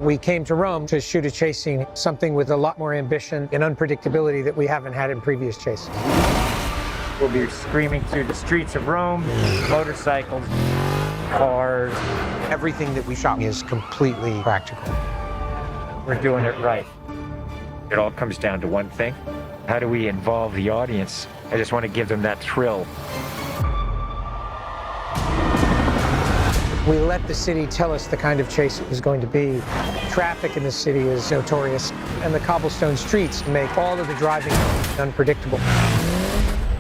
We came to Rome to shoot a chase scene, something with a lot more ambition and unpredictability that we haven't had in previous chases. We'll be screaming through the streets of Rome, motorcycles, cars. Everything that we shot is completely practical. We're doing it right. It all comes down to one thing. How do we involve the audience? I just want to give them that thrill. We let the city tell us the kind of chase it was going to be. Traffic in the city is notorious, and the cobblestone streets make all of the driving unpredictable.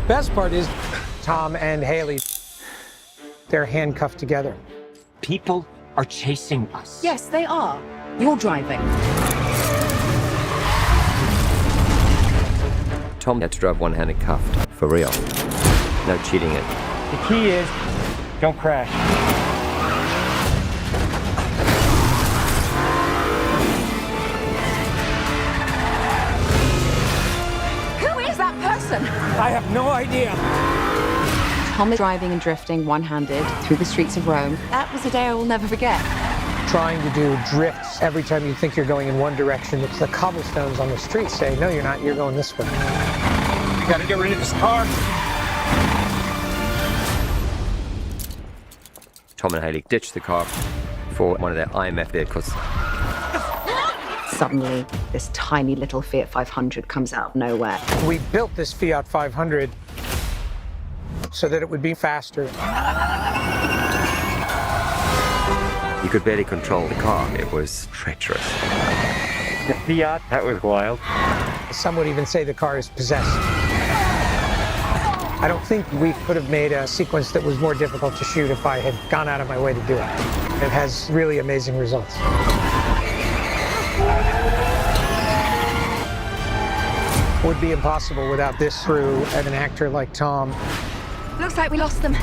Best part is Tom and Haley, they're handcuffed together. People are chasing us. Yes, they are. You're driving. Tom had to drive one-handed cuffed, for real. No cheating it. The key is, don't crash. Who is that person? I have no idea. Tom is driving and drifting one-handed through the streets of Rome. That was a day I will never forget. Trying to do drifts every time you think you're going in one direction. It's the cobblestones on the street say, no, you're not, you're going this way. You gotta get rid of this car. Tom and Haley ditched the car for one of their IMF vehicles. Suddenly, this tiny little Fiat 500 comes out of nowhere. We built this Fiat 500 so that it would be faster. You could barely control the car. It was treacherous. The Fiat, that was wild. Some would even say the car is possessed. I don't think we could have made a sequence that was more difficult to shoot if I had gone out of my way to do it. It has really amazing results. It would be impossible without this crew and an actor like Tom. Looks like we lost them.